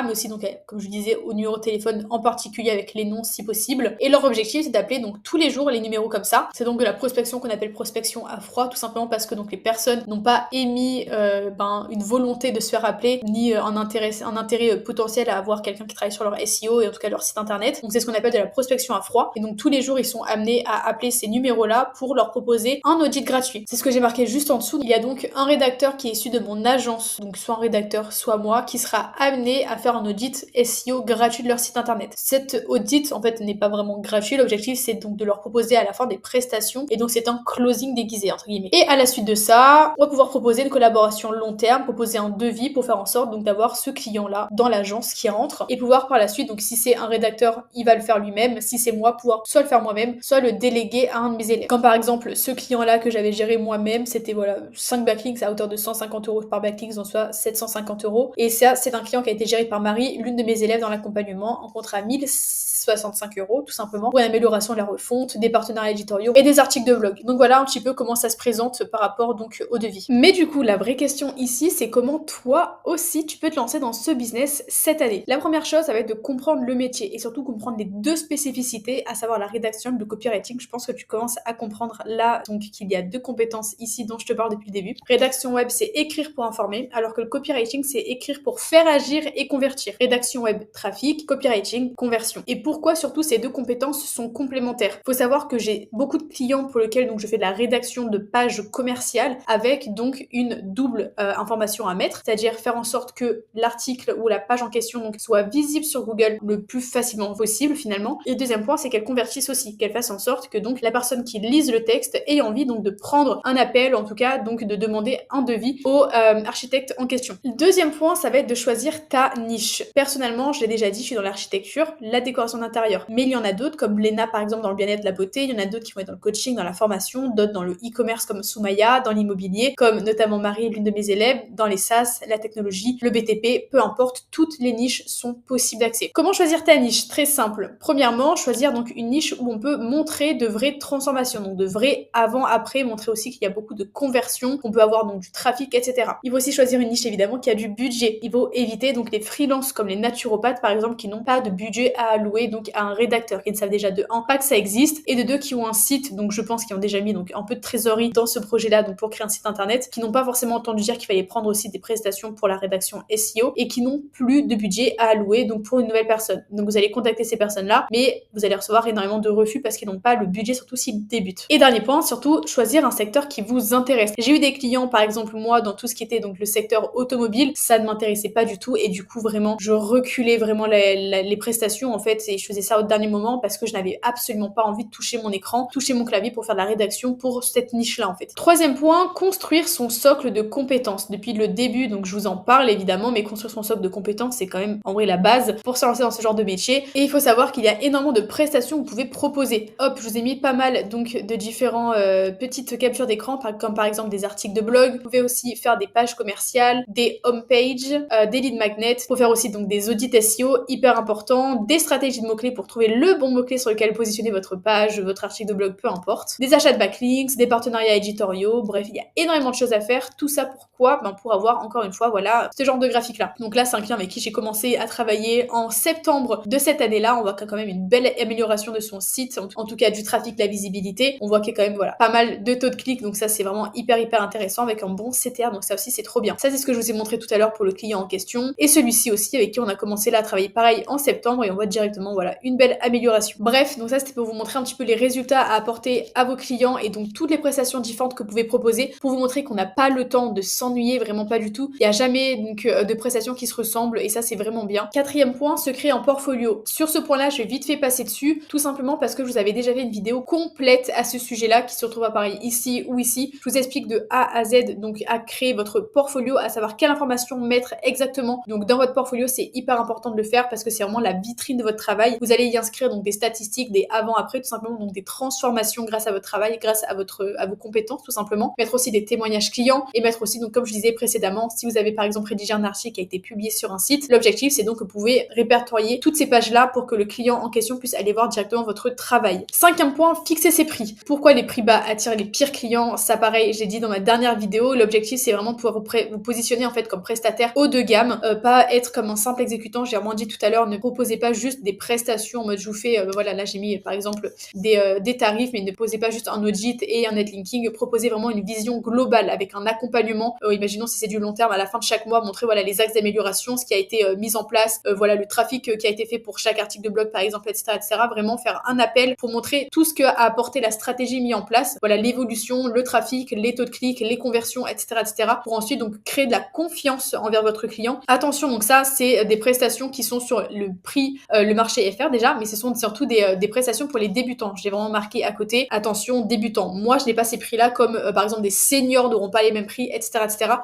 mais aussi donc, comme je disais, au numéro de téléphone en particulier avec les noms si possible. Et leur objectif, c'est d'appeler donc tous les jours les numéros comme ça. C'est donc de la prospection qu'on appelle prospection à froid, tout simplement parce que donc les personnes n'ont pas émis une volonté de se faire appeler, ni un intérêt potentiel à avoir quelqu'un qui travaille sur leur SEO et en tout cas leur site internet. Donc c'est ce qu'on appelle de la prospection à froid. Et donc tous les jours, ils sont amenés à appeler ces numéros-là pour leur proposer un audit gratuit. C'est ce que j'ai marqué juste en dessous. Il y a donc un rédacteur qui est issu de mon agence, donc soit un rédacteur, soit moi, qui sera amené à faire un audit SEO gratuit de leur site internet. Cet audit, en fait, n'est pas vraiment gratuit. L'objectif, c'est donc de leur proposer à la fin des prestations. Et donc, c'est un closing déguisé, entre guillemets. Et à la suite de ça, on va pouvoir proposer une collaboration long terme, proposer un devis pour faire en sorte donc d'avoir ce client-là dans l'agence qui rentre et pouvoir par la suite, donc si c'est un rédacteur, il va le faire lui-même. Si c'est moi, pouvoir soit le faire moi-même, soit le déléguer à un de mes élèves. Comme par exemple, ce client-là que j'avais géré moi-même, c'était voilà 5 backlinks à hauteur de 150 € par backlink, en soit 750 €. Et ça, c'est un client qui a été géré par Marie, l'une de mes élèves dans l'accompagnement, en contrat 1065 € tout simplement, pour une amélioration de la refonte, des partenariats éditoriaux et des articles de blog. Donc voilà un petit peu comment ça se présente par rapport donc au devis. Mais du coup, la vraie question ici, c'est comment toi aussi tu peux te lancer dans ce business cette année. La première chose, ça va être de comprendre le métier et surtout comprendre les deux spécificités, à savoir la rédaction et le copywriting. Je pense que tu commences à comprendre là donc qu'il y a deux compétences ici dont je te parle depuis le début. Rédaction web, c'est écrire pour informer, alors que le copywriting, c'est écrire pour faire agir et convertir. Rédaction web, trafic, copywriting, conversion. Et pourquoi surtout ces deux compétences sont complémentaires? Faut savoir que j'ai beaucoup de clients pour lesquels donc je fais de la rédaction de pages commerciales avec donc une double information à mettre, c'est-à-dire faire en sorte que l'article ou la page en question donc soit visible sur Google le plus facilement possible finalement. Et le deuxième point, c'est qu'elle convertisse aussi, qu'elle fasse en sorte que donc la personne qui lise le texte ait envie donc de prendre un appel, en tout cas donc de demander un devis au architecte en question. Le deuxième point, ça va être de choisir ta niche. Personnellement, je l'ai déjà dit, je suis dans l'architecture, la décoration d'intérieur, mais il y en a d'autres comme Léna par exemple dans le bien-être, la beauté, il y en a d'autres qui vont être dans le coaching, dans la formation, d'autres dans le e-commerce comme Soumaya, dans l'immobilier, comme notamment Marie, l'une de mes élèves, dans les SaaS, la technologie, le BTP, peu importe, toutes les niches sont possibles d'accès. Comment choisir ta niche? Très simple. Premièrement, choisir donc une niche où on peut montrer de vraies transformations, donc de vrais avant-après, montrer aussi qu'il y a beaucoup de conversions, qu'on peut avoir donc du trafic, etc. Il faut aussi choisir une niche évidemment qui a du budget. Il faut éviter donc les freelances comme les naturopathes par exemple qui n'ont pas de budget à allouer donc à un rédacteur, qui ne savent déjà de 1 pas que ça existe et de 2 qui ont un site, donc je pense qu'ils ont déjà mis donc un peu de trésorerie dans ce projet-là donc pour créer un site internet, qui n'ont pas forcément entendu dire qu'il fallait prendre aussi des prestations pour la rédaction SEO et qui n'ont plus de budget à allouer donc pour une nouvelle personne. Donc vous allez contacter ces personnes-là, mais vous allez recevoir énormément de refus parce qu'ils n'ont pas le budget, surtout s'ils débutent. Et dernier point, surtout choisir un secteur qui vous intéresse. J'ai eu des clients par exemple moi dans tout ce qui était donc le secteur automobile, ça ne m'intéressait pas du tout et du coup vraiment je reculais vraiment les prestations en fait et je faisais ça au dernier moment parce que je n'avais absolument pas envie de toucher mon écran, toucher mon clavier pour faire de la rédaction pour cette niche-là en fait. Troisième point, construire son socle de compétences. Depuis le début, donc je vous en parle évidemment, mais construire son socle de compétences c'est quand même en vrai la base pour se lancer dans ce genre de métier. Et il faut savoir qu'il y a énormément de prestations que vous pouvez proposer. Hop, je vous ai mis pas mal donc de différents petites captures d'écran, comme par exemple des articles de blog. Vous pouvez aussi faire des pages commerciales, des homepages, des lead magnets. Pour faire aussi donc des audits SEO hyper importants, des stratégies de mots-clés pour trouver le bon mot-clé sur lequel positionner votre page, votre article de blog, peu importe. Des achats de backlinks, des partenariats éditoriaux, bref, il y a énormément de choses à faire. Tout ça pourquoi? Pour avoir encore une fois, voilà, ce genre de graphique-là. Donc là, c'est un client avec qui j'ai commencé à travailler en septembre de cette année-là. On voit qu'il y a quand même une belle amélioration de son site, en tout cas du trafic, de la visibilité. On voit qu'il y a quand même, voilà, pas mal de taux de clics, donc ça, c'est vraiment hyper intéressant avec un bon CTR, donc ça aussi, c'est trop bien. Ça, c'est ce que je vous ai montré tout à l'heure pour le client en question. Et celui-ci aussi, avec qui on a commencé là à travailler pareil en septembre et on voit directement, voilà, une belle amélioration. Bref, donc ça, c'était pour vous montrer un petit peu les résultats à apporter à vos clients et donc toutes les prestations différentes que vous pouvez proposer pour vous montrer qu'on n'a pas le temps de s'ennuyer, vraiment pas du tout. Il n'y a jamais donc de prestations qui se ressemblent et ça, c'est vraiment bien. Quatrième point, se créer un portfolio. Sur ce point-là, je vais vite fait passer dessus, tout simplement parce que je vous avais déjà fait une vidéo complète à ce sujet-là qui se retrouvera pareil ici ou ici. Je vous explique de A à Z, donc à créer votre portfolio, à savoir quelle information mettre exactement. Donc dans votre portfolio, c'est hyper important de le faire parce que c'est vraiment la vitrine de votre travail. Vous allez y inscrire donc des statistiques, des avant-après, tout simplement, donc des transformations grâce à votre travail, grâce à vos compétences, tout simplement. Mettre aussi des témoignages clients et mettre aussi, donc comme je disais précédemment, si vous avez par exemple rédigé un article qui a été publié sur un site, l'objectif c'est donc que vous pouvez répertorier toutes ces pages-là pour que le client en question puisse aller voir directement votre travail. Cinquième point, fixer ses prix. Pourquoi les prix bas attirent les pires clients? Ça pareil, j'ai dit dans ma dernière vidéo, l'objectif c'est vraiment de pouvoir vous positionner en fait comme prestataire haut de gamme, pas être comme un simple exécutant. J'ai vraiment dit tout à l'heure, ne proposez pas juste des prestations en mode je vous fais, voilà, là j'ai mis par exemple des tarifs, mais ne posez pas juste un audit et un netlinking, proposez vraiment une vision globale avec un accompagnement. Imaginons si c'est du long terme, à la fin de chaque mois, montrer voilà les axes d'amélioration, ce qui a été mis en place, voilà le trafic qui a été fait pour chaque article de blog par exemple, etc. Vraiment faire un appel pour montrer tout ce que a apporté la stratégie mise en place, voilà l'évolution, le trafic, les taux de clics, les conversions, etc. pour ensuite donc créer de la confiance envers votre client. Attention, donc ça c'est des prestations qui sont sur le prix, le marché FR déjà, mais ce sont surtout des prestations pour les débutants. J'ai vraiment marqué à côté, attention débutants. Moi je n'ai pas ces prix-là comme par exemple des seniors n'auront pas les mêmes prix, etc.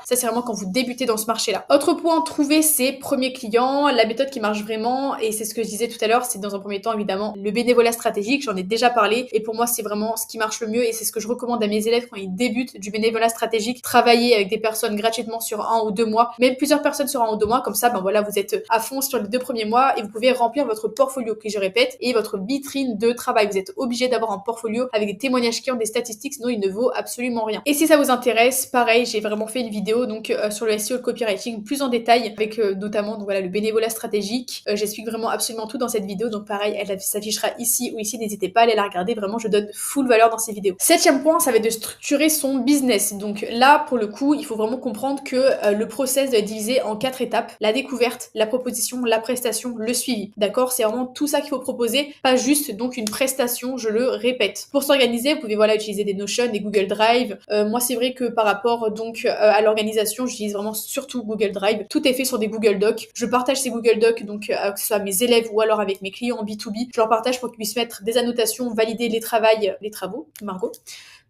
Ça c'est vraiment quand vous débutez dans ce marché-là. Autre point, trouver ses premiers clients, la méthode qui marche vraiment, et c'est ce que je disais tout à l'heure, c'est dans un premier temps évidemment le bénévolat stratégique, j'en ai déjà parlé, et pour moi c'est vraiment ce qui marche le mieux, et c'est ce que je recommande à mes élèves quand ils débutent du bénévolat stratégique, travailler avec des personnes gratuitement sur 1 ou 2 mois, même plusieurs personnes sur 1 ou 2 mois, comme ça, voilà, vous êtes à fond sur les 2 premiers mois, et vous pouvez remplir votre portfolio, que je répète, et votre vitrine de travail. Vous êtes obligé d'avoir un portfolio avec des témoignages clients, des statistiques, sinon il ne vaut absolument rien. Et si ça vous intéresse, pareil, j'ai vraiment fait une vidéo donc sur le SEO, le copywriting plus en détail, avec notamment donc voilà le bénévolat stratégique. J'explique vraiment absolument tout dans cette vidéo, donc pareil, elle s'affichera ici ou ici, n'hésitez pas à aller la regarder, vraiment je donne full valeur dans ces vidéos. Septième point, ça va être de structurer son business. Donc là, pour le coup, il faut vraiment comprendre que le process doit être divisé en 4 étapes: la découverte, la proposition, la prestation, le suivi. D'accord? C'est vraiment tout ça qu'il faut proposer, pas juste donc une prestation, je le répète. Pour s'organiser, vous pouvez voilà utiliser des Notion, des Google Drive. Moi, c'est vrai que par rapport donc à à l'organisation, j'utilise vraiment surtout Google Drive. Tout est fait sur des Google Docs. Je partage ces Google Docs, donc que ce soit à mes élèves ou alors avec mes clients en B2B. Je leur partage pour qu'ils puissent mettre des annotations, valider les travaux, Margot,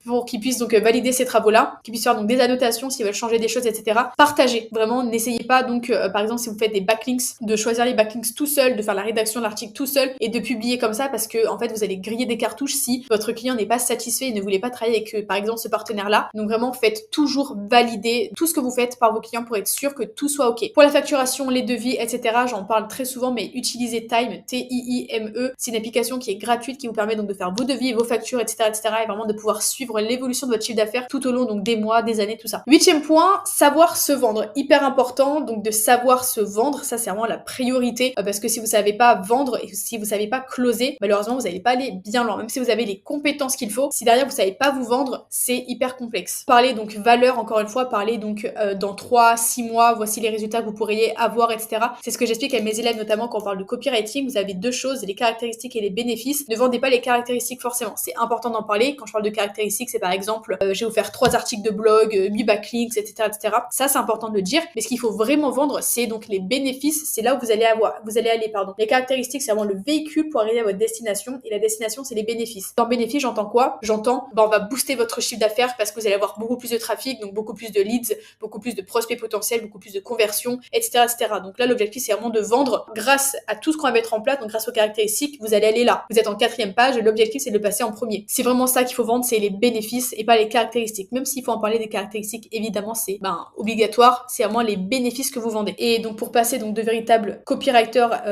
pour qu'ils puissent donc valider ces travaux-là, qu'ils puissent faire donc des annotations s'ils veulent changer des choses, etc. Partagez, vraiment, n'essayez pas donc, par exemple, si vous faites des backlinks, de choisir les backlinks tout seul, de faire la rédaction de l'article tout seul et de publier comme ça parce que en fait vous allez griller des cartouches si votre client n'est pas satisfait et ne voulait pas travailler avec par exemple ce partenaire-là. Donc vraiment, faites toujours valider tout ce que vous faites par vos clients pour être sûr que tout soit ok. Pour la facturation, les devis, etc. J'en parle très souvent, mais utilisez Time, T-I-I-M-E. C'est une application qui est gratuite qui vous permet donc de faire vos devis, vos factures, etc., etc. et vraiment de pouvoir suivre l'évolution de votre chiffre d'affaires tout au long donc des mois, des années, tout ça. 8e point, savoir se vendre. Hyper important donc de savoir se vendre. Ça c'est vraiment la priorité parce que si vous savez pas vendre et si vous savez pas closer, malheureusement vous n'allez pas aller bien loin. Même si vous avez les compétences qu'il faut, si derrière vous savez pas vous vendre, c'est hyper complexe. Parler donc valeur, encore une fois, parler donc dans 3-6 mois, voici les résultats que vous pourriez avoir, etc. C'est ce que j'explique à mes élèves, notamment quand on parle de copywriting. Vous avez deux choses, les caractéristiques et les bénéfices. Ne vendez pas les caractéristiques forcément. C'est important d'en parler. Quand je parle de caractéristiques, c'est par exemple, je vais vous faire 3 articles de blog, 8 backlinks, etc., etc. Ça, c'est important de le dire. Mais ce qu'il faut vraiment vendre, c'est donc les bénéfices. C'est là où vous allez aller, pardon. Les caractéristiques, c'est vraiment le véhicule pour arriver à votre destination. Et la destination, c'est les bénéfices. Dans bénéfices, j'entends quoi? J'entends, on va booster votre chiffre d'affaires parce que vous allez avoir beaucoup plus de trafic, donc beaucoup plus de leads, beaucoup plus de prospects potentiels, beaucoup plus de conversions, etc., etc. Donc là, l'objectif, c'est vraiment de vendre grâce à tout ce qu'on va mettre en place. Donc grâce aux caractéristiques, vous allez aller là. Vous êtes en 4e page, l'objectif, c'est de le passer en premier. C'est vraiment ça qu'il faut vendre, c'est les bénéfices et pas les caractéristiques. Même s'il faut en parler des caractéristiques, évidemment, c'est obligatoire. C'est vraiment les bénéfices que vous vendez. Et donc pour passer donc de véritables copywriters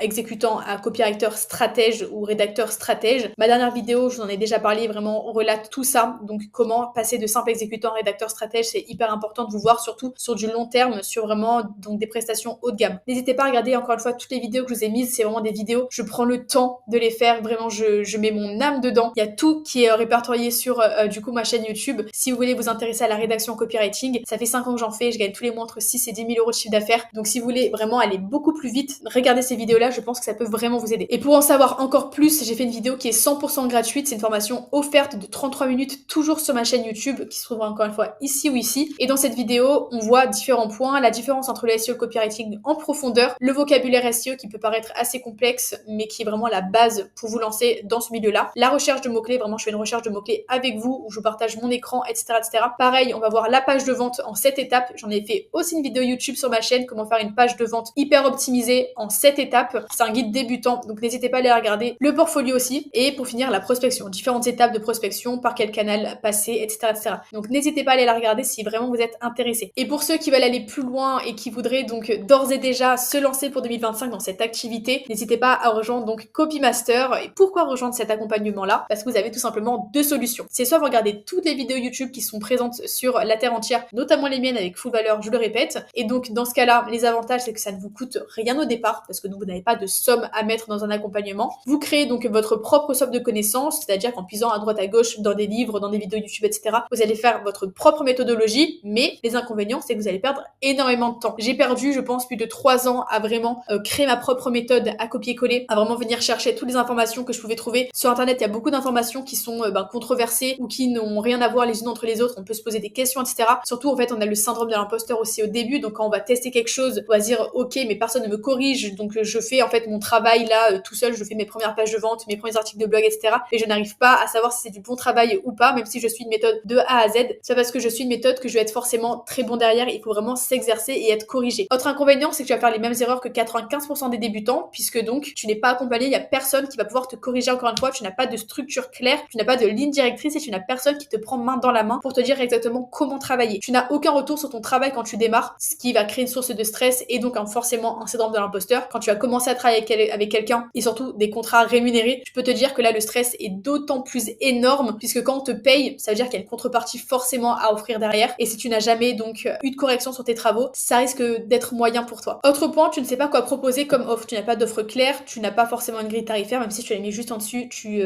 exécutants à copywriters stratèges ou rédacteurs stratèges, ma dernière vidéo, je vous en ai déjà parlé, vraiment on relate tout ça. Donc comment passer de simple exécutant à rédacteur stratège, c'est hyper important de vous voir, surtout sur du long terme, sur vraiment donc des prestations haut de gamme. N'hésitez pas à regarder encore une fois toutes les vidéos que je vous ai mises, c'est vraiment des vidéos, je prends le temps de les faire, vraiment je mets mon âme dedans. Il y a tout qui est répertorié sur du coup ma chaîne YouTube. Si vous voulez vous intéresser à la rédaction copywriting, ça fait 5 ans que j'en fais, je gagne tous les mois entre 6 et 10 000 euros de chiffre d'affaires. Donc si vous voulez vraiment aller beaucoup plus vite, regardez ces vidéos-là, je pense que ça peut vraiment vous aider. Et pour en savoir encore plus, j'ai fait une vidéo qui est 100% gratuite, c'est une formation offerte de 33 minutes, toujours sur ma chaîne YouTube, qui se trouvera encore une fois ici ou ici. Et dans cette vidéo, on voit différents points, la différence entre le SEO et le copywriting en profondeur, le vocabulaire SEO qui peut paraître assez complexe, mais qui est vraiment la base pour vous lancer dans ce milieu-là. La recherche de mots-clés, vraiment je fais une recherche de mots-clés avec vous, où je vous partage mon écran, etc., etc. Pareil, on va voir la page de vente en 7 étapes. J'en ai fait aussi une vidéo YouTube sur ma chaîne, comment faire une page de vente hyper optimisée en 7 étapes. C'est un guide débutant, donc n'hésitez pas à aller regarder. Le portfolio aussi. Et pour finir, la prospection. Différentes étapes de prospection, par quel canal passer, etc., etc. Donc n'hésitez pas à aller la regarder si vraiment vous êtes intéressé. Et pour ceux qui veulent aller plus loin et qui voudraient donc d'ores et déjà se lancer pour 2025 dans cette activité, n'hésitez pas à rejoindre donc Copymaster. Et pourquoi rejoindre cet accompagnement-là? Parce que vous avez tout simplement deux solutions. C'est soit vous regardez toutes les vidéos YouTube qui sont présentes sur la terre entière, notamment les miennes avec full valeur, je le répète. Et donc dans ce cas-là, les avantages, c'est que ça ne vous coûte rien au départ, parce que donc vous n'avez pas de somme à mettre dans un accompagnement. Vous créez donc votre propre socle de connaissances, c'est-à-dire qu'en puisant à droite à gauche dans des livres, dans des vidéos YouTube, etc., vous allez faire votre propre méthodologie, mais les inconvénients, c'est que vous allez perdre énormément de temps. J'ai perdu, je pense, plus de 3 ans à vraiment créer ma propre méthode à copier-coller, à vraiment venir chercher toutes les informations que je pouvais trouver. Sur Internet, il y a beaucoup d'informations qui sont controversées ou qui n'ont rien à voir les unes entre les autres. On peut se poser des questions, etc. Surtout, en fait, on a le syndrome de l'imposteur aussi au début. Donc, quand on va tester quelque chose, on va se dire, ok, mais personne ne me corrige. Donc, je fais en fait mon travail là tout seul. Je fais mes premières pages de vente, mes premiers articles de blog, etc. Et je n'arrive pas à savoir si c'est du bon travail ou pas, même si je suis une méthode de A à Z. C'est parce que je suis une méthode que je vais être forcément très bon derrière. Il faut vraiment s'exercer et être corrigé. Autre inconvénient, c'est que tu vas faire les mêmes erreurs que 95% des débutants, puisque donc tu n'es pas accompagné. Il y a personne qui va pouvoir te corriger encore une fois. Tu n'as pas de structure claire, tu n'as pas de ligne directrice et tu n'as personne qui te prend main dans la main pour te dire exactement comment travailler. Tu n'as aucun retour sur ton travail quand tu démarres, ce qui va créer une source de stress et donc forcément un syndrome de l'imposteur. Quand tu vas commencer à travailler avec quelqu'un et surtout des contrats rémunérés, je peux te dire que là le stress est d'autant plus énorme puisque quand on te paye, ça veut dire qu'il y a une contrepartie forcément à offrir derrière et si tu n'as jamais donc eu de correction sur tes travaux, ça risque d'être moyen pour toi. Autre point, tu ne sais pas quoi proposer comme offre, tu n'as pas d'offre claire, tu n'as pas forcément une grille tarifaire, même si tu l'as mis juste en dessus, tu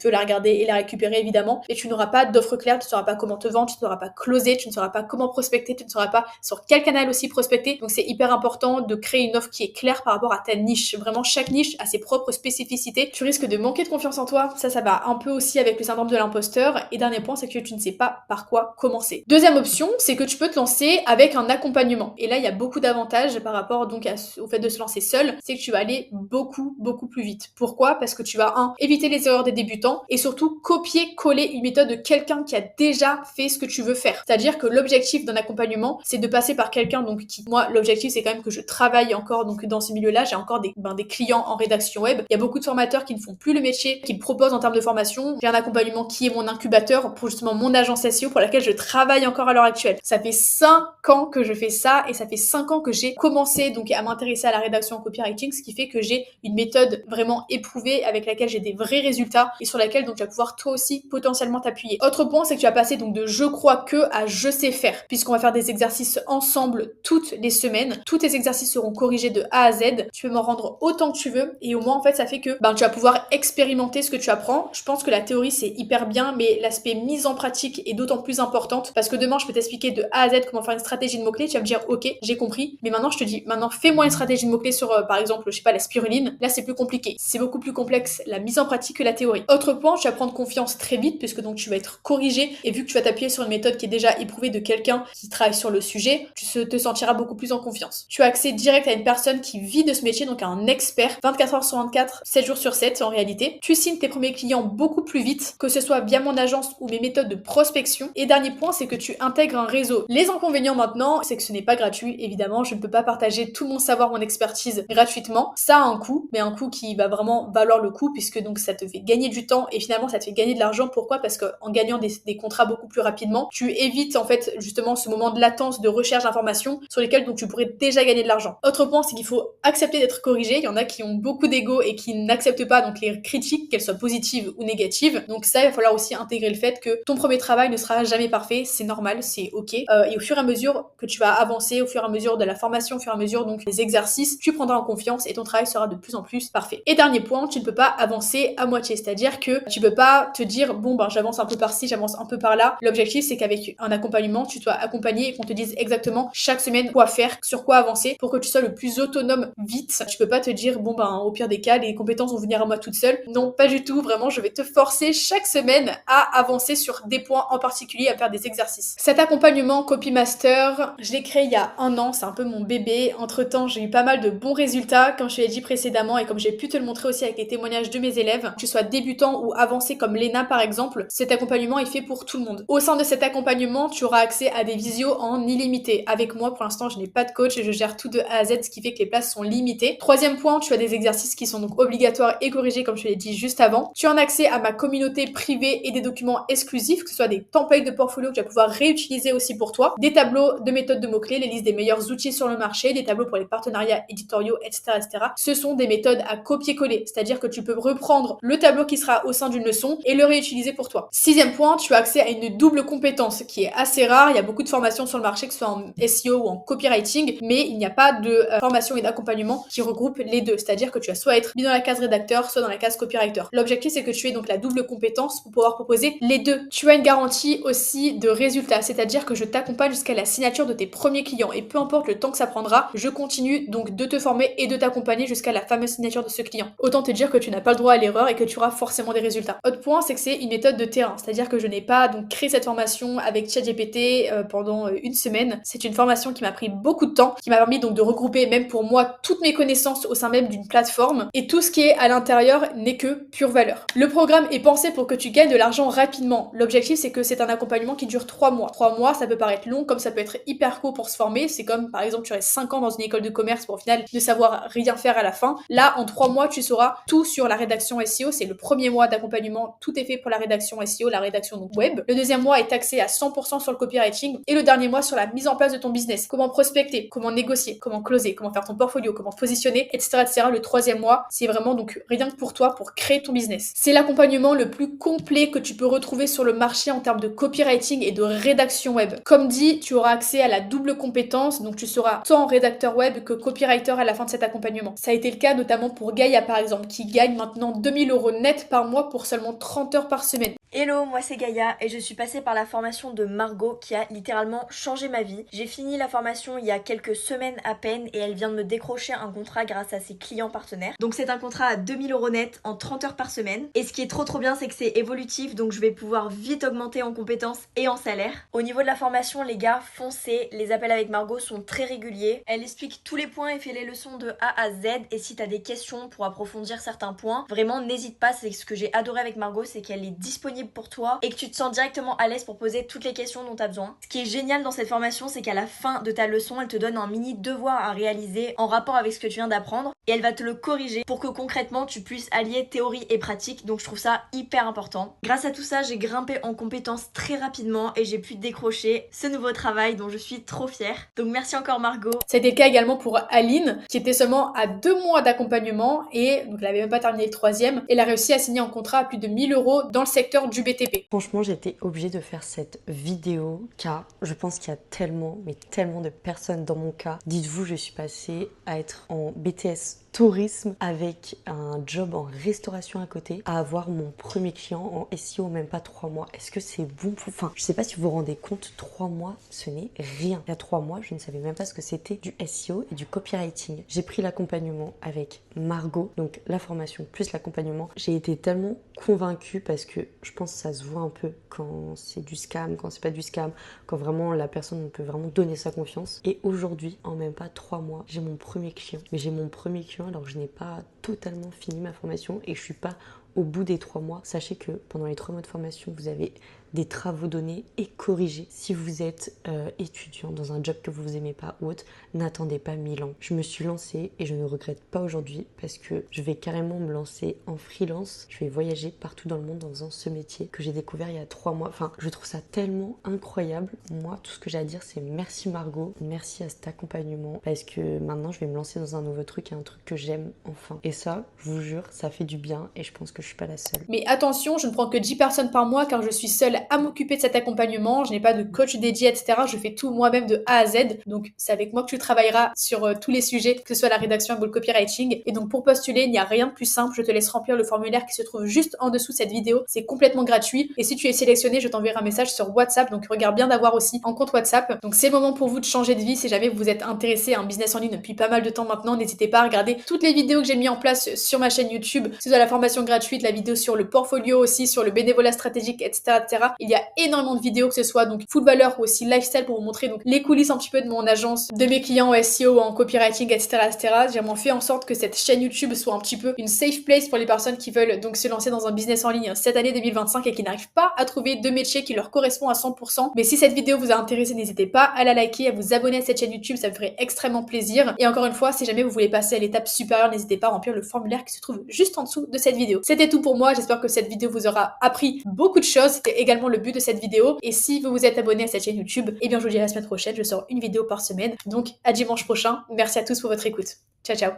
peux la regarder et la récupérer évidemment, et tu n'auras pas d'offre claire, tu ne sauras pas comment te vendre, tu ne sauras pas closer, tu ne sauras pas comment prospecter, tu ne sauras pas sur quel canal aussi prospecter. Donc c'est hyper important de créer une offre qui est claire par rapport à ta niche. Vraiment, chaque niche a ses propres spécificités. Tu risques de manquer de confiance en toi. Ça va un peu aussi avec le syndrome de l'imposteur. Et dernier point, c'est que tu ne sais pas par quoi commencer. Deuxième option, c'est que tu peux te lancer avec un accompagnement. Et là, il y a beaucoup d'avantages par rapport donc au fait de se lancer seul. C'est que tu vas aller beaucoup plus vite. Pourquoi? Parce que tu vas éviter les erreurs des débutants et surtout copier-coller une méthode de quelqu'un qui a déjà fait ce que tu veux faire. C'est-à-dire que l'objectif d'un accompagnement, c'est de passer par quelqu'un donc qui, moi, l'objectif c'est quand même que je travaille encore donc dans ce milieu-là. J'ai encore des clients en rédaction web. Il y a beaucoup de formateurs qui ne font plus le métier, qui me proposent en termes de formation. J'ai un accompagnement qui est mon incubateur pour justement mon agence SEO pour laquelle je travaille encore à l'heure actuelle. Ça fait 5 ans que je fais ça et ça fait 5 ans que j'ai commencé donc à m'intéresser à la rédaction en copywriting, ce qui fait que j'ai une méthode vraiment éprouvée avec laquelle j'ai des vrais résultats et sur laquelle donc tu vas pouvoir toi aussi potentiellement t'appuyer. Autre point, c'est que tu vas passer donc de je crois que à je sais faire, puisqu'on va faire des exercices ensemble toutes les semaines. Tous tes exercices seront corrigés de A à Z. Tu peux m'en rendre autant que tu veux et au moins en fait ça fait que tu vas pouvoir expérimenter ce que tu apprends. Je pense que la théorie c'est hyper bien, mais l'aspect mise en pratique est d'autant plus importante parce que demain je peux t'expliquer de A à Z comment faire une stratégie de mots-clés. Tu vas me dire ok, j'ai compris, mais maintenant je te dis maintenant fais-moi une stratégie de mots-clés sur par exemple je sais pas la spiruline. Là c'est plus compliqué, c'est beaucoup plus complexe la mise en pratique que la théorie. Autre point, tu vas prendre confiance très vite puisque donc tu vas être corrigé et vu que tu vas t'appuyer sur une méthode qui est déjà éprouvée de quelqu'un qui travaille sur le sujet, tu te sentiras beaucoup plus en confiance. Tu as accès direct à une personne qui vit de ce métier, donc à un expert 24 heures sur 24, 7 jours sur 7 en réalité. Tu signes tes premiers clients beaucoup plus vite, que ce soit via mon agence ou mes méthodes de prospection. Et dernier point, c'est que tu intègres un réseau. Les inconvénients maintenant, c'est que ce n'est pas gratuit, évidemment, je ne peux pas partager tout mon savoir, mon expertise gratuitement. Ça a un coût, mais un coût qui va vraiment valoir le coup puisque donc ça te fait gagner du temps et finalement ça te fait gagner de l'argent. Pourquoi? Parce qu'en gagnant des contrats beaucoup plus rapidement, tu évites en fait justement ce moment de latence de recherche d'informations sur lesquels donc tu pourrais déjà gagner de l'argent. Autre point, c'est qu'il faut accepter d'être corrigé. Il y en a qui ont beaucoup d'ego et qui n'acceptent pas donc les critiques, qu'elles soient positives ou négatives. Donc ça, il va falloir aussi intégrer le fait que ton premier travail ne sera jamais parfait, c'est normal, c'est ok. Et au fur et à mesure que tu vas avancer, au fur et à mesure de la formation, au fur et à mesure donc des exercices, tu prendras en confiance et ton travail sera de plus en plus parfait. Et dernier point, tu ne peux pas avancer à moitié, c'est-à-dire que tu peux pas te dire bon j'avance un peu par-ci, j'avance un peu par-là. L'objectif c'est qu'avec un accompagnement, tu sois accompagné et qu'on te dise exactement chaque semaine quoi faire, sur quoi avancer pour que tu sois le plus autonome vite. Tu peux pas te dire au pire des cas les compétences vont venir à moi toute seule. Non, pas du tout, vraiment je vais te forcer chaque semaine à avancer sur des points en particulier, à faire des exercices. Cet accompagnement Copy Master, je l'ai créé il y a 1 an, c'est un peu mon bébé. Entre temps j'ai eu pas mal de bons résultats comme je te l'ai dit précédemment et comme j'ai pu te le montrer aussi avec les témoignages de mes élèves. Que tu sois débutant ou avancé comme Léna par exemple, cet accompagnement est fait pour tout le monde. Au sein de cet accompagnement, tu auras accès à des visios en illimité. Avec moi, pour l'instant, je n'ai pas de coach et je gère tout de A à Z, ce qui fait que les places sont limitées. Troisième point, tu as des exercices qui sont donc obligatoires et corrigés comme je te l'ai dit juste avant. Tu as un accès à ma communauté privée et des documents exclusifs, que ce soit des templates de portfolio que tu vas pouvoir réutiliser aussi pour toi, des tableaux de méthodes de mots-clés, les listes des meilleurs outils sur le marché, des tableaux pour les partenariats éditoriaux, etc., etc. Ce sont des méthodes à copier-coller, c'est-à-dire que tu peux reprendre le tableau qui sera au sein d'une leçon et le réutiliser pour toi. Sixième point, tu as accès à une double compétence qui est assez rare. Il y a beaucoup de formations sur le marché, que ce soit en SEO ou en copywriting, mais il n'y a pas de formation et d'accompagnement qui regroupe les deux. C'est-à-dire que tu vas soit être mis dans la case rédacteur, soit dans la case copywriter. L'objectif, c'est que tu aies donc la double compétence pour pouvoir proposer les deux. Tu as une garantie aussi de résultats, c'est-à-dire que je t'accompagne jusqu'à la signature de tes premiers clients et peu importe le temps que ça prendra, je continue donc de te former et de t'accompagner jusqu'à la fameuse signature de ce client. Autant te dire que tu n'as pas le droit à l'erreur et que tu auras forcément des résultats. Autre point, c'est que c'est une méthode de terrain, c'est-à-dire que je n'ai pas donc créé cette formation avec ChatGPT pendant 1 semaine. C'est une formation qui m'a pris beaucoup de temps, qui m'a permis donc de regrouper même pour moi toutes mes connaissances au sein même d'une plateforme et tout ce qui est à l'intérieur n'est que pure valeur. Le programme est pensé pour que tu gagnes de l'argent rapidement. L'objectif c'est que c'est un accompagnement qui dure 3 mois. 3 mois, ça peut paraître long comme ça peut être hyper court pour se former. C'est comme par exemple tu restes 5 ans dans une école de commerce pour au final ne savoir rien faire à la fin. Là en 3 mois tu sauras tout sur la rédaction SEO. C'est le premier mois d'accompagnement, tout est fait pour la rédaction SEO, la rédaction donc web. Le deuxième mois est axé à 100% sur le copywriting et le dernier mois sur la mise en place de ton business. Comment prospecter, comment négocier, comment closer, comment faire ton portfolio, comment te positionner, etc., etc. Le troisième mois, c'est vraiment donc rien que pour toi, pour créer ton business. C'est l'accompagnement le plus complet que tu peux retrouver sur le marché en termes de copywriting et de rédaction web. Comme dit, tu auras accès à la double compétence, donc tu seras tant rédacteur web que copywriter à la fin de cet accompagnement. Ça a été le cas notamment pour Gaïa par exemple, qui gagne maintenant 2 000 € net par mois pour seulement 30 heures par semaine. Hello, moi c'est Gaïa et je suis passée par la formation de Margot qui a littéralement changé ma vie. J'ai fini la formation il y a quelques semaines à peine et elle vient de me décrocher un contrat grâce à ses clients partenaires. Donc c'est un contrat à 2000 € net en 30 heures par semaine. Et ce qui est trop bien, c'est que c'est évolutif, donc je vais pouvoir vite augmenter en compétences et en salaire. Au niveau de la formation, les gars, foncez. Les appels avec Margot sont très réguliers. Elle explique tous les points et fait les leçons de A à Z. Et si t'as des questions pour approfondir certains points, vraiment n'hésite pas. C'est ce que j'ai adoré avec Margot, c'est qu'elle est disponible pour toi et que tu te sens directement à l'aise pour poser toutes les questions dont tu as besoin. Ce qui est génial dans cette formation, c'est qu'à la fin de ta leçon, elle te donne un mini devoir à réaliser en rapport avec ce que tu viens d'apprendre et elle va te le corriger pour que concrètement tu puisses allier théorie et pratique. Donc je trouve ça hyper important. Grâce à tout ça, j'ai grimpé en compétences très rapidement et j'ai pu décrocher ce nouveau travail dont je suis trop fière. Donc merci encore Margot. C'était le cas également pour Aline, qui était seulement à 2 mois d'accompagnement et donc elle avait même pas terminé le 3e. Elle a réussi à signer un contrat à plus de 1000 € dans le secteur du BTP. Franchement, j'étais obligée de faire cette vidéo car je pense qu'il y a tellement, mais tellement de personnes dans mon cas. Dites-vous, je suis passée à être en BTS tourisme avec un job en restauration à côté, à avoir mon premier client en SEO en même pas 3 mois. Est-ce que c'est bon pour... Enfin, je sais pas si vous vous rendez compte, 3 mois, ce n'est rien. Il y a 3 mois, je ne savais même pas ce que c'était du SEO et du copywriting. J'ai pris l'accompagnement avec Margot, donc la formation plus l'accompagnement. J'ai été tellement convaincue parce que je pense que ça se voit un peu quand c'est du scam, quand c'est pas du scam, quand vraiment la personne peut vraiment donner sa confiance. Et aujourd'hui, en même pas 3 mois, j'ai mon premier client. Mais j'ai mon premier client alors que je n'ai pas totalement fini ma formation et je suis pas au bout des 3 mois. Sachez que pendant les 3 mois de formation, vous avez des travaux donnés et corrigés. Si vous êtes étudiant dans un job que vous aimez pas ou autre, n'attendez pas 1000 ans. Je me suis lancée et je ne regrette pas aujourd'hui parce que je vais carrément me lancer en freelance. Je vais voyager partout dans le monde dans ce métier que j'ai découvert il y a 3 mois. Enfin, je trouve ça tellement incroyable. Moi, tout ce que j'ai à dire, c'est merci Margot, merci à cet accompagnement parce que maintenant, je vais me lancer dans un nouveau truc et un truc que j'aime enfin. Et ça, je vous jure, ça fait du bien et je pense que je suis pas la seule. Mais attention, je ne prends que 10 personnes par mois car je suis seule à m'occuper de cet accompagnement. Je n'ai pas de coach dédié, etc. Je fais tout moi-même de A à Z. Donc, c'est avec moi que tu travailleras sur tous les sujets, que ce soit la rédaction ou le copywriting. Et donc, pour postuler, il n'y a rien de plus simple. Je te laisse remplir le formulaire qui se trouve juste en dessous de cette vidéo. C'est complètement gratuit. Et si tu es sélectionné, je t'enverrai un message sur WhatsApp. Donc, regarde bien d'avoir aussi un compte WhatsApp. Donc, c'est le moment pour vous de changer de vie. Si jamais vous êtes intéressé à un business en ligne depuis pas mal de temps maintenant, n'hésitez pas à regarder toutes les vidéos que j'ai mis en place sur ma chaîne YouTube. Que ce soit la formation gratuite, la vidéo sur le portfolio aussi, sur le bénévolat stratégique, etc., etc. Il y a énormément de vidéos, que ce soit donc full valeur ou aussi lifestyle pour vous montrer donc les coulisses un petit peu de mon agence, de mes clients en SEO, en copywriting, etc., etc. J'ai vraiment fait en sorte que cette chaîne YouTube soit un petit peu une safe place pour les personnes qui veulent donc se lancer dans un business en ligne cette année 2025 et qui n'arrivent pas à trouver de métier qui leur correspond à 100%. Mais si cette vidéo vous a intéressé, n'hésitez pas à la liker, à vous abonner à cette chaîne YouTube, ça me ferait extrêmement plaisir. Et encore une fois, si jamais vous voulez passer à l'étape supérieure, n'hésitez pas à remplir le formulaire qui se trouve juste en dessous de cette vidéo. C'était tout pour moi, j'espère que cette vidéo vous aura appris beaucoup de choses, c'était également le but de cette vidéo. Et si vous vous êtes abonné à cette chaîne YouTube, eh bien je vous dis à la semaine prochaine, je sors une vidéo par semaine. Donc à dimanche prochain, merci à tous pour votre écoute. Ciao ciao.